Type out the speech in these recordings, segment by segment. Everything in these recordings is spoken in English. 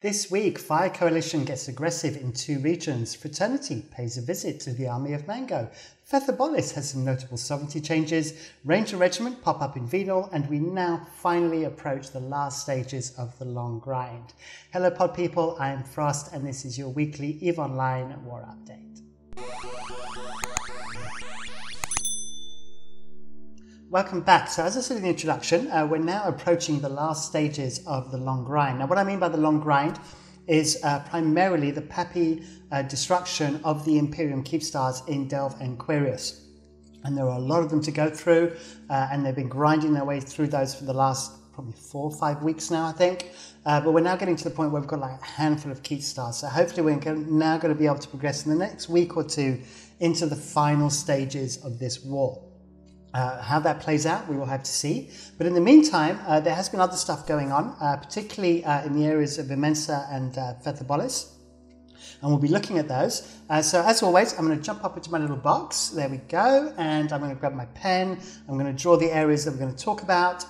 This week, Fire Coalition gets aggressive in 2 regions. Fraternity pays a visit to the army of Mango. Feythabolis has some notable sovereignty changes. Ranger Regiment pop up in Venal, and we now finally approach the last stages of the long grind. Hello pod people, I am Frost, and this is your weekly EVE Online War Update. Welcome back. So as I said in the introduction, we're now approaching the last stages of the long grind. Now what I mean by the long grind is primarily the PAPI destruction of the Imperium Keepstars in Delve and Quirius. And there are a lot of them to go through, and they've been grinding their way through those for the last probably 4 or 5 weeks now, I think. But we're now getting to the point where we've got like a handful of Keepstars. So hopefully we're now going to be able to progress in the next week or two into the final stages of this war. How that plays out, we will have to see. But in the meantime, there has been other stuff going on, particularly in the areas of Immensea and Feythabolis. And we'll be looking at those. So as always, I'm going to jump up into my little box. There we go. And I'm going to grab my pen. I'm going to draw the areas that we're going to talk about.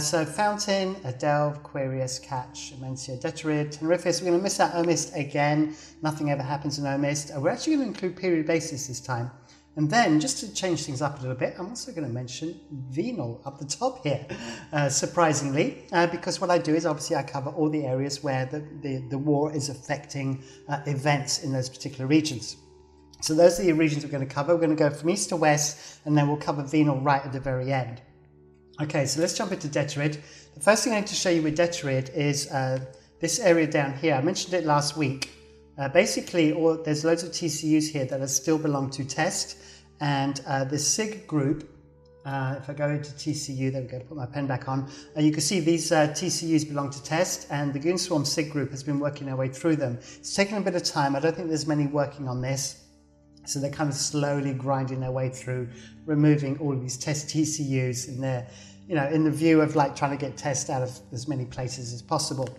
So Fountain, Delve, Quirius, Catch, Immensea, Deterid, Tenerifis. We're going to miss out Omist again. Nothing ever happens in Omist. We're actually going to include period bases this time. And then, just to change things up a little bit, I'm also going to mention Venal up the top here, surprisingly, because what I do is obviously I cover all the areas where the war is affecting events in those particular regions. So those are the regions we're going to cover. We're going to go from east to west, and then we'll cover Venal right at the very end. Okay, so let's jump into Deterid. The first thing I need to show you with Deterid is this area down here. I mentioned it last week. Basically, there's loads of TCUs here that still belong to Test, and the SIG group, if I go into TCU, there we go, put my pen back on, you can see these TCUs belong to Test, and the Goonswarm SIG group has been working their way through them. It's taken a bit of time. I don't think there's many working on this, so they're kind of slowly grinding their way through, removing all of these Test TCUs in their, in the view of like trying to get Test out of as many places as possible.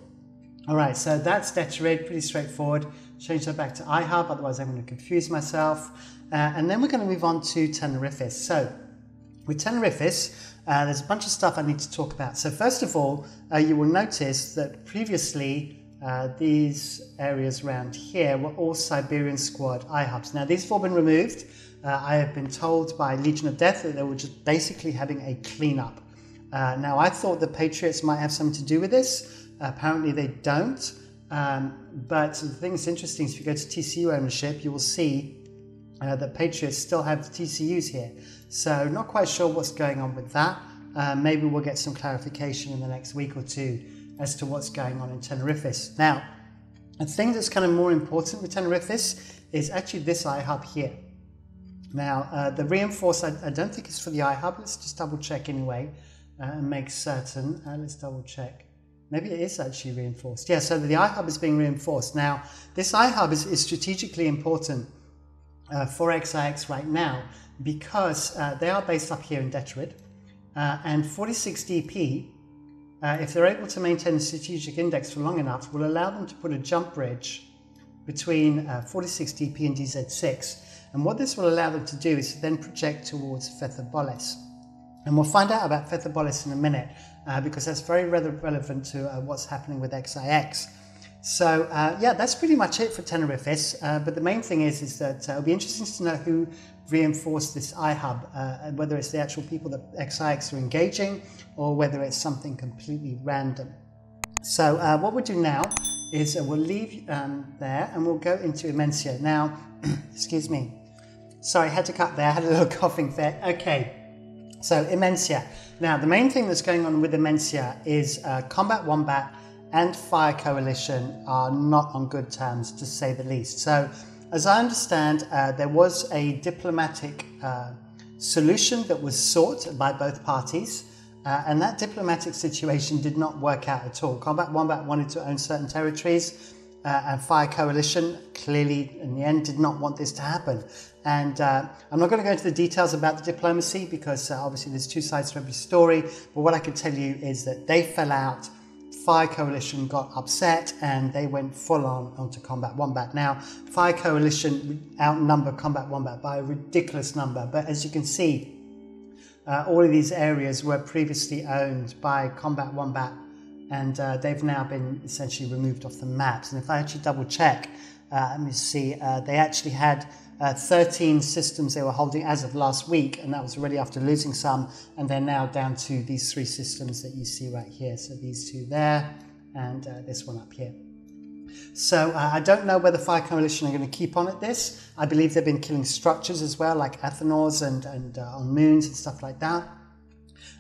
All right, so that's Deterid, pretty straightforward. Change that back to iHub, otherwise I'm going to confuse myself. And then we're going to move on to Tenerifis. So with Tenerifis, there's a bunch of stuff I need to talk about. So first of all, you will notice that previously these areas around here were all Siberian Squad iHubs. Now these have all been removed. I have been told by Legion of Death that they were just basically having a cleanup. Now I thought the Patriots might have something to do with this. Apparently they don't. But the thing that's interesting is if you go to TCU ownership, you will see that Patriots still have the TCUs here. So not quite sure what's going on with that. Maybe we'll get some clarification in the next week or two as to what's going on in Tenerifis. Now, the thing that's kind of more important with Tenerifis is actually this iHub here. Now, the reinforced, I don't think it's for the iHub. Let's just double check anyway and make certain. Let's double check. Maybe it is actually reinforced. Yeah, so the iHub is being reinforced. Now, this iHub is strategically important for XIX right now because they are based up here in Deterid. And 46 DP, if they're able to maintain the strategic index for long enough, will allow them to put a jump bridge between 46 DP and DZ6. And what this will allow them to do is to then project towards Feythabolis. And we'll find out about Feythabolis in a minute because that's very relevant to what's happening with XIX. So yeah, that's pretty much it for Tenerifis. But the main thing is that it'll be interesting to know who reinforced this iHub, whether it's the actual people that XIX are engaging or whether it's something completely random. So what we'll do now is we'll leave there and we'll go into Immensea. Now, excuse me. Sorry, I had to cut there. I had a little coughing fit. Okay. So Immensea. Now the main thing that's going on with Immensea is Combat Wombat and Fire Coalition are not on good terms, to say the least. So as I understand, there was a diplomatic solution that was sought by both parties, and that diplomatic situation did not work out at all. Combat Wombat wanted to own certain territories, and Fire Coalition clearly in the end did not want this to happen. And I'm not going to go into the details about the diplomacy because obviously there's 2 sides to every story, but what I can tell you is that they fell out, Fire Coalition got upset, and they went full on onto Combat Wombat. Now, Fire Coalition outnumber Combat Wombat by a ridiculous number, but as you can see, all of these areas were previously owned by Combat Wombat and they've now been essentially removed off the maps. And if I actually double check, let me see, they actually had 13 systems they were holding as of last week, and that was already after losing some, and they're now down to these 3 systems that you see right here. So these 2 there, and this one up here. So I don't know whether FI Coalition are going to keep on at this. I believe they've been killing structures as well, like Athanors and on moons and stuff like that.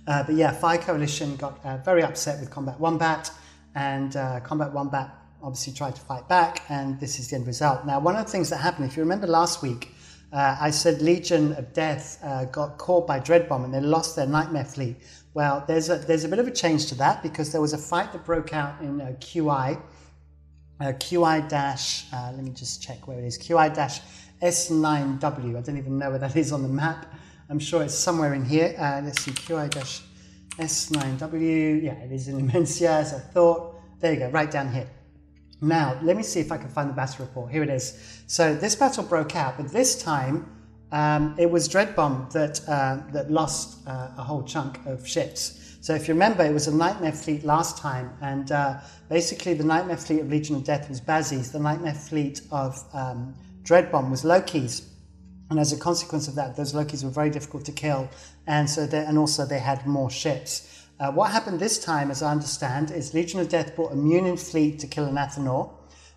But yeah, FI Coalition got very upset with Combat Wombat, and Combat Wombat obviously tried to fight back, and this is the end result. Now, one of the things that happened, if you remember last week, I said Legion of Death got caught by Dreadbomb and they lost their Nightmare Fleet. Well, there's a bit of a change to that, because there was a fight that broke out in QI. Let me just check where it is, QI-S9W. I don't even know where that is on the map. I'm sure it's somewhere in here. Let's see, QI-S9W. Yeah, it is in Immensea, as I thought. There you go, right down here. Now, let me see if I can find the battle report. Here it is. So this battle broke out, but this time it was Dreadbomb that lost a whole chunk of ships. So if you remember, it was a Nightmare Fleet last time, and basically the Nightmare Fleet of Legion of Death was Bazzi's, the Nightmare Fleet of Dreadbomb was Loki's, and as a consequence of that, those Lokis were very difficult to kill, and also they had more ships. What happened this time, as I understand, is Legion of Death brought a Munin Fleet to kill an Athanor.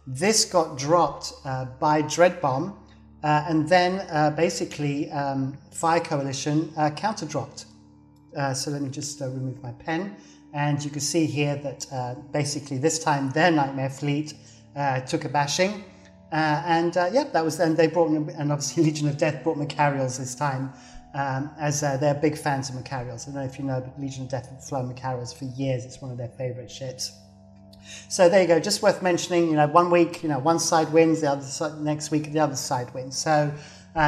This got dropped by Dreadbomb, and then basically FI Coalition counter-dropped. So let me just remove my pen, and you can see here that basically this time their Nightmare Fleet took a bashing, yeah, that was then. They brought, and obviously Legion of Death brought Macarials this time, as they're big fans of Macarials. I don't know if you know, but Legion of Death have flown Macarials for years. It's one of their favourite ships. So there you go, just worth mentioning. One week, one side wins, the other side, next week the other side wins. So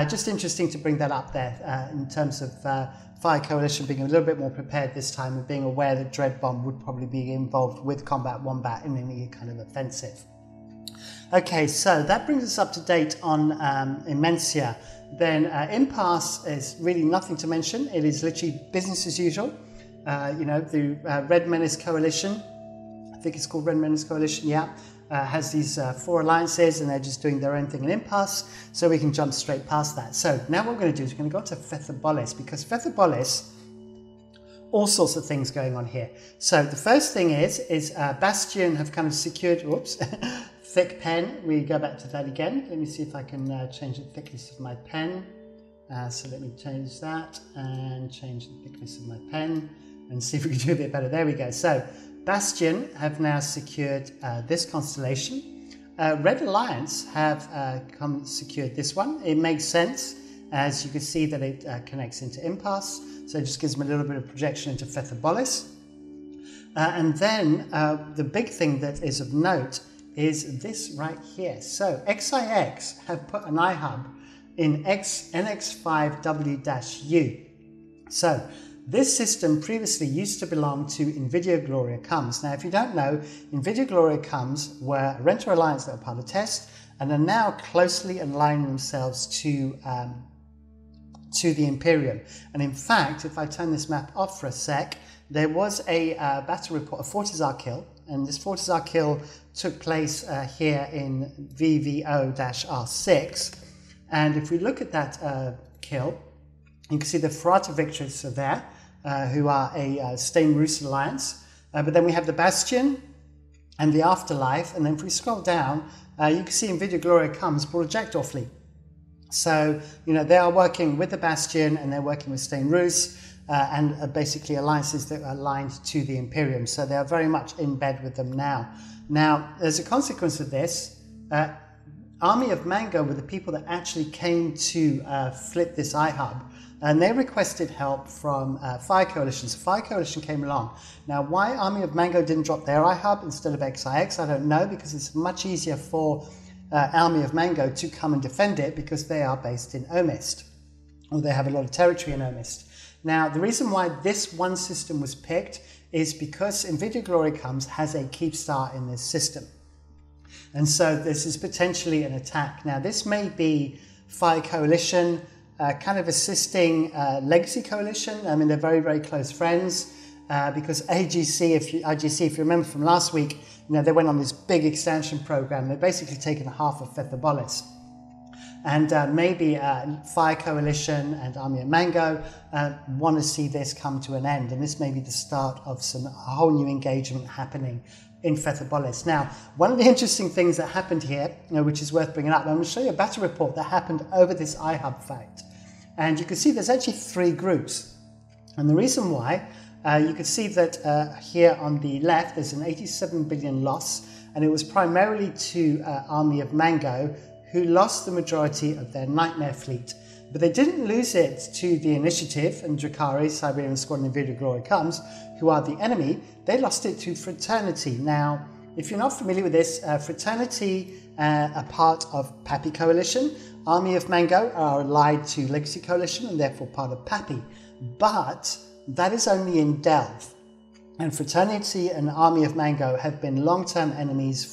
just interesting to bring that up there in terms of FI Coalition being a little bit more prepared this time, and being aware that Dreadbomb would probably be involved with Combat Wombat in any kind of offensive. Okay, so that brings us up to date on Immensea. Then Impasse is really nothing to mention. It is literally business as usual. The Red Menace Coalition, I think it's called Red Menace Coalition, yeah, has these 4 alliances, and they're just doing their own thing in Impasse, so we can jump straight past that. So now what we're going to do is we're going to go to Feythabolis, because Feythabolis, all sorts of things going on here. So the first thing is Bastion have kind of secured, whoops, thick pen. We go back to that again. Let me see if I can change the thickness of my pen. So let me change that and change the thickness of my pen and see if we can do a bit better. There we go. So Bastion have now secured this constellation. Red Alliance have secured this one. It makes sense, as you can see that it connects into Impasse, so it just gives them a little bit of projection into Feythabolis. And then the big thing that is of note is this right here. So XIX have put an iHub in NX5W-U. So this system previously used to belong to Invidia Gloria Comes. Now, if you don't know, Invidia Gloria Comes were a Renter Alliance that were part of test, and are now closely aligning themselves to the Imperium. And in fact, if I turn this map off for a sec, there was a battle report, a Fortizar kill, and this Fortizar kill took place here in VVO-R6. And if we look at that kill, you can see the Ferrata victories are there, who are a Stain-Roos alliance. But then we have the Bastion and the Afterlife. And then if we scroll down, you can see Invidia Gloria Comes brought a Jackdaw fleet. So, they are working with the Bastion, and they're working with Stain-Roos, and basically alliances that are aligned to the Imperium. So they are very much in bed with them now. Now, as a consequence of this, Army of Mango were the people that actually came to flip this iHub, and they requested help from FI Coalition. So FI Coalition came along. Now, why Army of Mango didn't drop their iHub instead of XIX, I don't know, because it's much easier for Army of Mango to come and defend it, because they are based in Omist, or they have a lot of territory in Omist. Now, the reason why this one system was picked is because Invidia Gloria Comes has a Keepstar in this system. And so this is potentially an attack. Now, this may be FI Coalition kind of assisting Legacy Coalition. I mean, they're very, very close friends. because IGC, if you remember from last week, they went on this big expansion program. They've basically taken half of Feythabolis. And maybe FI.RE Coalition and Army of Mango want to see this come to an end. And this may be the start of a whole new engagement happening in Feythabolis. Now, one of the interesting things that happened here, which is worth bringing up, I'm going to show you a battle report that happened over this iHub fight. And you can see there's actually 3 groups. And the reason why, you can see that here on the left, there's an 87 billion loss. And it was primarily to Army of Mango, who lost the majority of their Nightmare fleet. But they didn't lose it to the Initiative and Drakari, Siberian Squadron, and Vida Glory Comes, who are the enemy. They lost it to Fraternity. Now, if you're not familiar with this, Fraternity are part of PAPI Coalition. Army of Mango are allied to Legacy Coalition and therefore part of PAPI. But that is only in Delve. And Fraternity and Army of Mango have been long-term enemies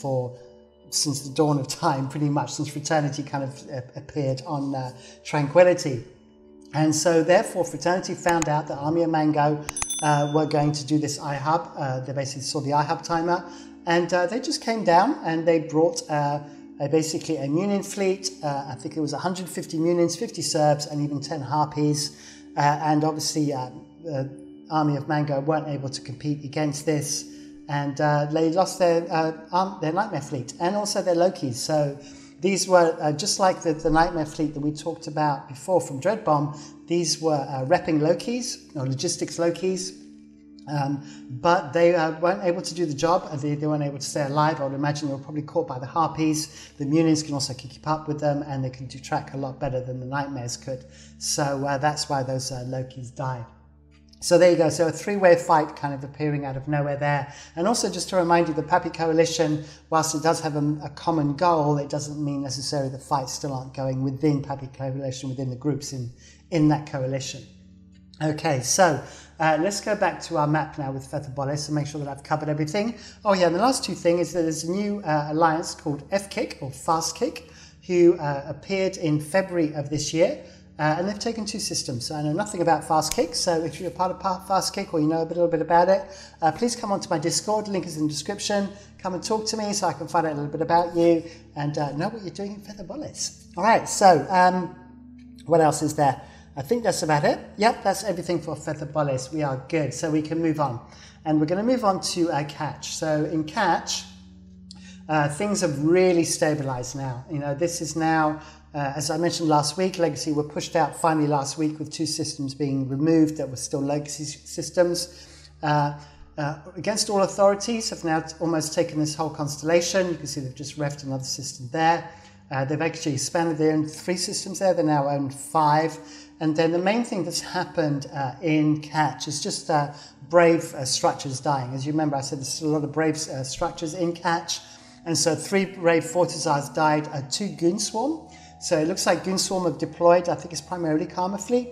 since the dawn of time, pretty much, since Fraternity kind of appeared on Tranquility. And so therefore Fraternity found out that Army of Mango were going to do this iHub. They basically saw the iHub timer, and they just came down and they brought basically a Munian fleet. I think it was 150 Munians, 50 Serbs, and even 10 Harpies. And obviously Army of Mango weren't able to compete against this. And they lost their Nightmare fleet and also their Lokis. So these were, just like the Nightmare fleet that we talked about before from Dreadbomb, these were repping Lokis, or logistics Lokis. But they weren't able to do the job. They weren't able to stay alive. I would imagine they were probably caught by the Harpies. The Munians can also keep up with them, and they can do track a lot better than the Nightmares could. So that's why those Lokis died. So there you go. So a 3-way fight kind of appearing out of nowhere there. And also just to remind you, the PAPI Coalition, whilst it does have a common goal, it doesn't mean necessarily the fights still aren't going within PAPI Coalition, within the groups in that coalition. Okay, so let's go back to our map now with Feythabolis and make sure that I've covered everything. Oh yeah, and the last 2 things is that there's a new alliance called FKIK, or Fast Kick, who appeared in February of this year. And they've taken 2 systems. So I know nothing about Fast Kick, so if you're a part of Fast Kick or you know a little bit about it, please come onto my Discord. Link is in the description. Come and talk to me so I can find out a little bit about you and know what you're doing in Feythabolis. All right, so what else is there? I think that's about it. Yep, that's everything for Feythabolis. We are good, so we can move on. And we're going to move on to Catch. So in Catch, things have really stabilized now. This is now... as I mentioned last week, Legacy were pushed out finally last week with 2 systems being removed that were still Legacy systems. Against All Authorities have now almost taken this whole constellation. You can see they've just refed another system there. They've actually expanded. They own 3 systems there. They now own 5. And then the main thing that's happened in Catch is just brave structures dying. As you remember, I said there's still a lot of brave structures in Catch. And so 3 brave Fortizars died, 2 Goon Swarm. So it looks like Goon Swarm have deployed, I think it's primarily Karma Fleet,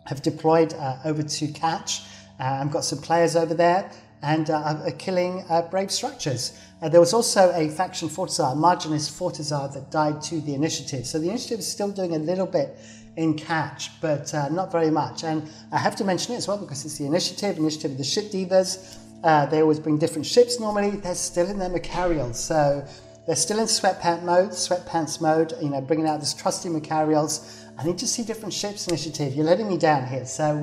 have deployed over to Catch. I've got some players over there and are killing brave structures. There was also a faction Fortizar, a Marginist Fortizar that died to the Initiative. So the Initiative is still doing a little bit in Catch, but not very much. And I have to mention it as well because it's the Initiative of the Ship Divas. They always bring different ships normally. They're still in their Macarials. So they're still in sweatpants mode, bringing out this trusty Macarials. I need to see different ships, Initiative. You're letting me down here. So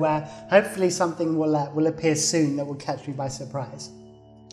hopefully something will appear soon that will catch me by surprise.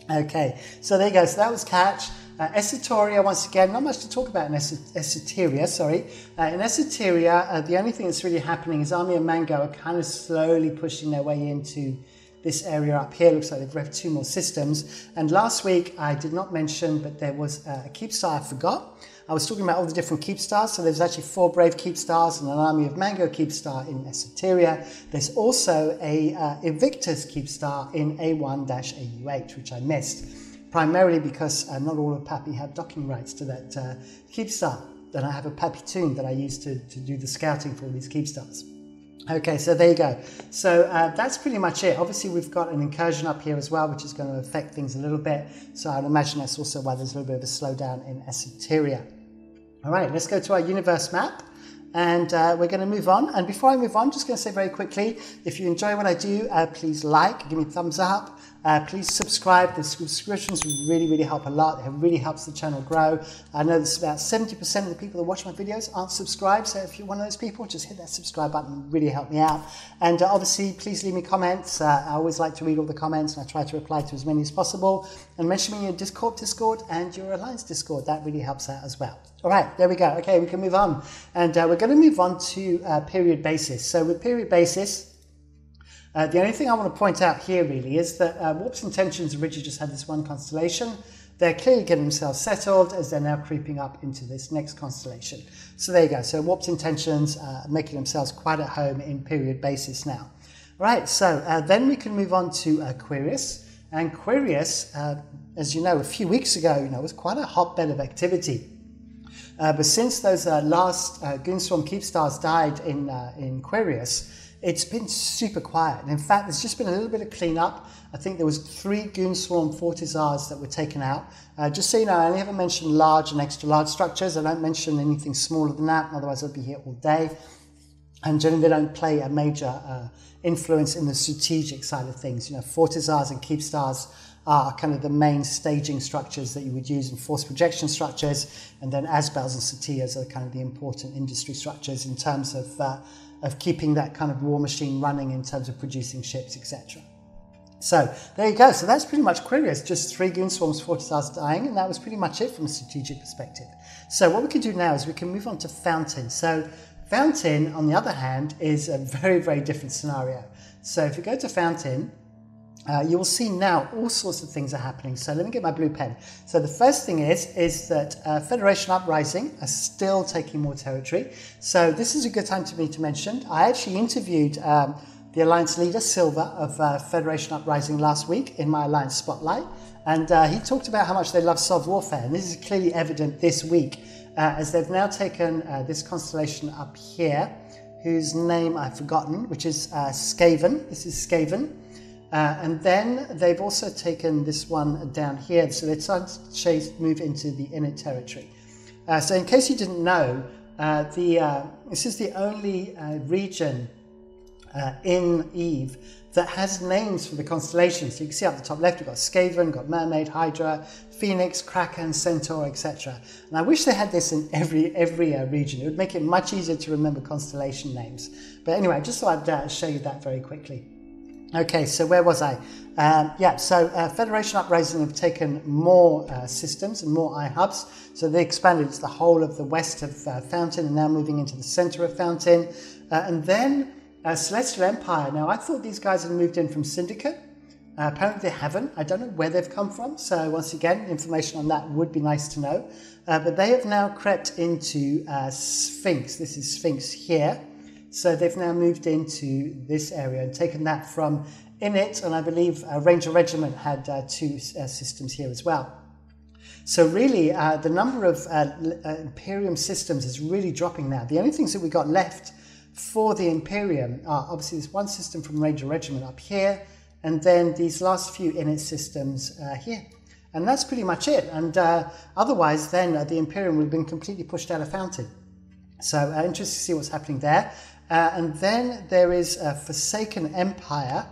Okay, so there you go. So that was Catch. Esoteria, once again, not much to talk about in Esoteria, sorry. In Esoteria, the only thing that's really happening is Army and Mango are kind of slowly pushing their way into this area up here. Looks like they've revved 2 more systems. And last week, I did not mention, but there was a Keepstar I forgot. I was talking about all the different Keepstars. So there's actually 4 Brave Keepstars and an Army of Mango Keepstar in Esoteria. There's also a Invictus Keepstar in A1-AUH, which I missed, primarily because not all of PAPI have docking rights to that Keepstar. Then I have a PAPI tune that I use to do the scouting for all these Keepstars. Okay, so there you go. So that's pretty much it. Obviously, we've got an incursion up here as well, which is going to affect things a little bit. So I'd imagine that's also why there's a little bit of a slowdown in Esoteria. All right, let's go to our universe map. and we're going to move on. And before I move on, just going to say very quickly, if you enjoy what I do, please like, give me a thumbs up. Please subscribe. The subscriptions really, really help a lot. It really helps the channel grow. I know there's about 70% of the people that watch my videos aren't subscribed. So if you're one of those people, just hit that subscribe button. It would really help me out. And obviously, please leave me comments. I always like to read all the comments, and I try to reply to as many as possible. And mention me in your Discord and your Alliance Discord. That really helps out as well. All right, there we go. Okay, we can move on. And we're going to move on to period basis. So with period basis, the only thing I want to point out here really is that Warp's Intentions originally just had this one constellation. They're clearly getting themselves settled as they're now creeping up into this next constellation. So there you go. So Warp's Intentions making themselves quite at home in period basis now. Right, so then we can move on to Aquarius. And Aquarius, as you know, a few weeks ago, was quite a hotbed of activity. But since those last Goonswarm Keepstars died in Aquarius, it's been super quiet. And in fact, there's just been a little bit of cleanup. I think there was 3 Goonswarm Fortizars that were taken out. Just so you know, I only ever mention large and extra large structures. I don't mention anything smaller than that, otherwise I'd be here all day. And generally they don't play a major influence in the strategic side of things. Fortizars and Keepstars are kind of the main staging structures that you would use in force projection structures, and then Asbels and Satias are kind of the important industry structures in terms of keeping that kind of war machine running in terms of producing ships, etc. So there you go. So that's pretty much Aquarius, just 3 Goonswarms, Fortizars dying, and that was pretty much it from a strategic perspective. So what we can do now is we can move on to Fountain. So Fountain, on the other hand, is a very, very different scenario. So if you go to Fountain, you will see now all sorts of things are happening. So let me get my blue pen. So the first thing is that Federation Uprising are still taking more territory. So this is a good time to me to mention. I actually interviewed the Alliance leader, Silva, of Federation Uprising last week in my Alliance Spotlight. And he talked about how much they love Sov warfare. And this is clearly evident this week as they've now taken this constellation up here, whose name I've forgotten, which is Skaven. This is Skaven. And then they've also taken this one down here, so they're trying to move into the inner territory. So in case you didn't know, this is the only region in EVE that has names for the constellations. So you can see up the top left, we've got Skaven, got Mermaid, Hydra, Phoenix, Kraken, Centaur, etc. And I wish they had this in every region. It would make it much easier to remember constellation names. But anyway, just thought I'd show you that very quickly. Okay, so where was I? Federation Uprising have taken more systems and more iHubs. So they expanded to the whole of the west of Fountain and now moving into the center of Fountain. And then Celestial Empire. Now, I thought these guys had moved in from Syndicate. Apparently they haven't. I don't know where they've come from. So once again, information on that would be nice to know. But they have now crept into Sphinx. This is Sphinx here. So they've now moved into this area and taken that from Init, and I believe Ranger Regiment had 2 systems here as well. So really, the number of Imperium systems is really dropping now. The only things that we got left for the Imperium are obviously this one system from Ranger Regiment up here, and then these last few Init systems here. And that's pretty much it. And otherwise, then the Imperium would have been completely pushed out of Fountain. So interesting to see what's happening there. And then there is Forsaken Empire,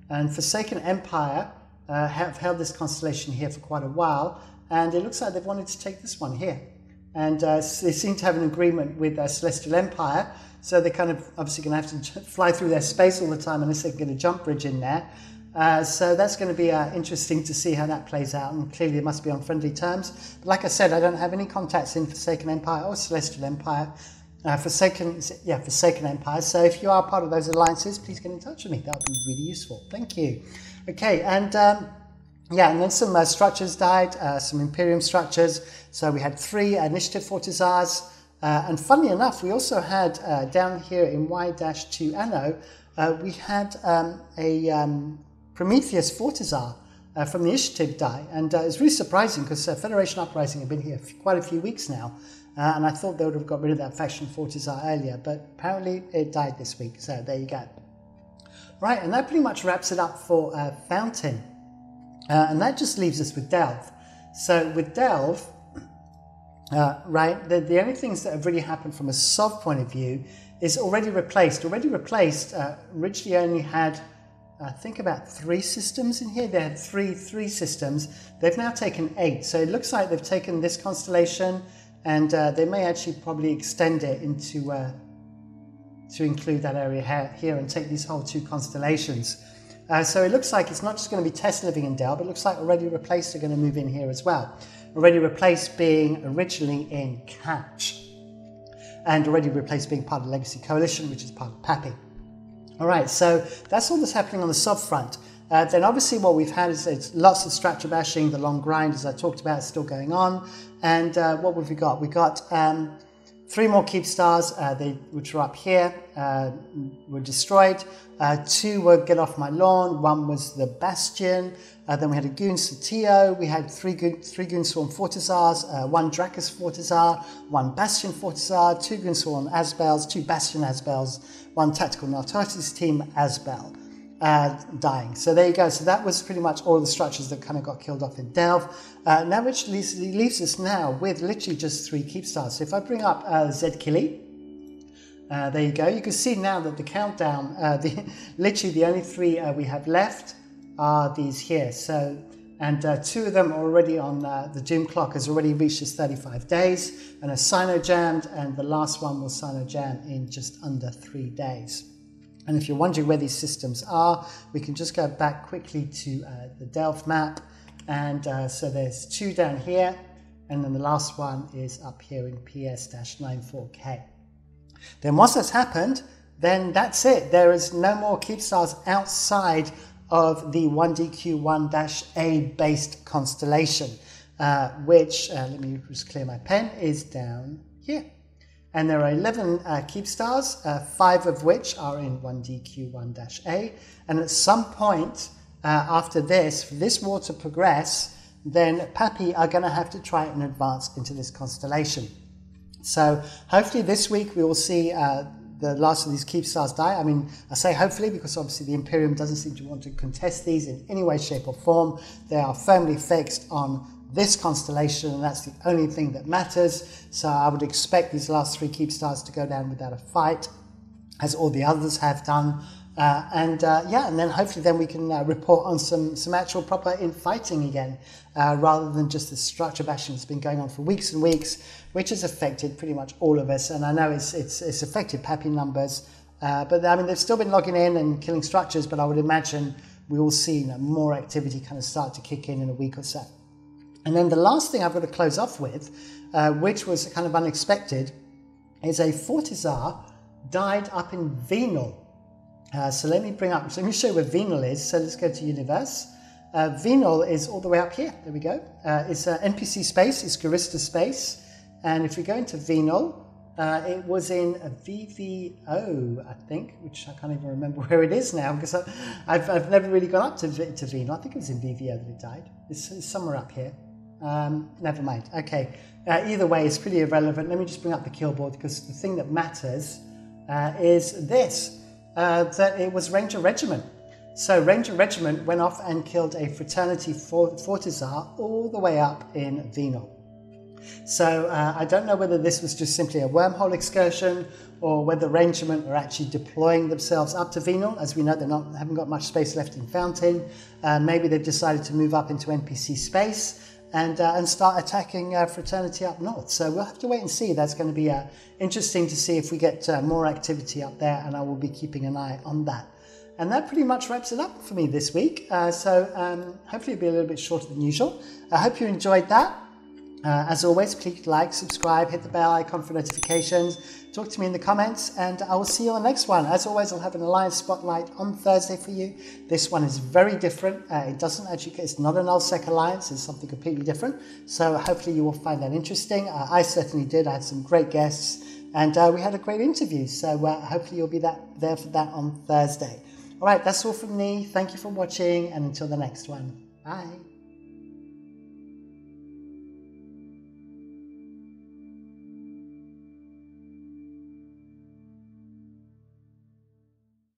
and Forsaken Empire have held this constellation here for quite a while, and it looks like they've wanted to take this one here. And they seem to have an agreement with Celestial Empire, so they're kind of obviously going to have to fly through their space all the time unless they can get a jump bridge in there. So that's going to be interesting to see how that plays out, and clearly it must be on friendly terms. But like I said, I don't have any contacts in Forsaken Empire or Celestial Empire. Forsaken Empire. So if you are part of those alliances, please get in touch with me. That would be really useful. Thank you. Okay, and and then some structures died, some Imperium structures. So we had 3 Initiative Fortizars, and funnily enough, we also had down here in Y-2 Anno, we had a Prometheus Fortizar from the Initiative die, and it's really surprising because Federation Uprising have been here for quite a few weeks now. And I thought they would have got rid of that faction Fortizar earlier, but apparently it died this week, so there you go. Right, and that pretty much wraps it up for Fountain. And that just leaves us with Delve. So with Delve, right? The only things that have really happened from a SOV point of view is already replaced. Originally only had, I think, about 3 systems in here. They had three systems. They've now taken 8. So it looks like they've taken this constellation, and they may actually probably extend it into to include that area here and take these whole 2 constellations. So it looks like it's not just going to be test living in Delve, it looks like already replaced are going to move in here as well. Already replaced being originally in Catch, and already replaced being part of the Legacy Coalition, which is part of PAPI. All right, so that's all that's happening on the SOV front. Then obviously what we've had is lots of structure bashing. The long grind, as I talked about, is still going on. And what have we got? We got 3 more Keepstars, which were up here, were destroyed. 2 were Get Off My Lawn. 1 was the Bastion. Then we had a Goon Satio. We had 3 Goon Swarm Fortizars, 1 Dracus Fortizar, 1 Bastion Fortizar, 2 Goon Swarm Asbels, 2 Bastion Asbels, 1 Tactical Narcotics Team Asbel dying. So there you go. So that was pretty much all the structures that kind of got killed off in Delve. Now which leaves us now with literally just 3 Keepstars. So if I bring up Zedkilly, there you go. You can see now that the countdown, literally the only 3 we have left are these here. So, and 2 of them are already on the doom clock has already reached its 35 days and are sino-jammed, and the last one will sino-jam in just under 3 days. And if you're wondering where these systems are, we can just go back quickly to the Delve map. And so there's 2 down here, and then the last one is up here in PS-94K. Then once that's happened, then that's it. There is no more Keepstars outside of the 1DQ1-A based constellation, which, let me just clear my pen, is down here. And there are 11 Keepstars, 5 of which are in 1DQ1-A. And at some point after this, for this war to progress, then PAPI are going to have to try and advance into this constellation. So hopefully this week we will see the last of these Keepstars die. I mean, I say hopefully because obviously the Imperium doesn't seem to want to contest these in any way, shape or form. They are firmly fixed on this constellation, and that's the only thing that matters. So I would expect these last 3 Keepstars to go down without a fight, as all the others have done. And then hopefully then we can report on some actual proper infighting again, rather than just the structure bashing that's been going on for weeks and weeks, which has affected pretty much all of us. And I know it's affected PAPI numbers, but I mean they've still been logging in and killing structures, but I would imagine we will see more activity kind of start to kick in a week or so. And then the last thing I've got to close off with, which was kind of unexpected, is a Fortizar died up in Venal. So let me show you where Venal is. So let's go to Universe. Venal is all the way up here. There we go. It's NPC space, it's Garista space. And if we go into Venal, it was in a VVO, I think, which I can't even remember where it is now because I've never really gone up to Venal. I think it was in VVO that it died. It's somewhere up here. Never mind. Okay. Either way, it's pretty irrelevant. Let me just bring up the kill board because the thing that matters is this. That it was Ranger Regiment. So Ranger Regiment went off and killed a Fraternity Fortizar all the way up in Venal. So I don't know whether this was just simply a wormhole excursion or whether Regiment are actually deploying themselves up to Venal. As we know, they haven't got much space left in Fountain. Maybe they've decided to move up into NPC space and start attacking Fraternity up north. So we'll have to wait and see. That's going to be interesting to see if we get more activity up there, and I will be keeping an eye on that. And that pretty much wraps it up for me this week. So hopefully it'll be a little bit shorter than usual. I hope you enjoyed that. As always, please like, subscribe, hit the bell icon for notifications, talk to me in the comments, and I will see you on the next one. As always, I'll have an Alliance Spotlight on Thursday for you. This one is very different. It's not an Nullsec Alliance, it's something completely different. So hopefully you will find that interesting. I certainly did. I had some great guests, and we had a great interview. So hopefully you'll be there for that on Thursday. All right, that's all from me. Thank you for watching, and until the next one. Bye.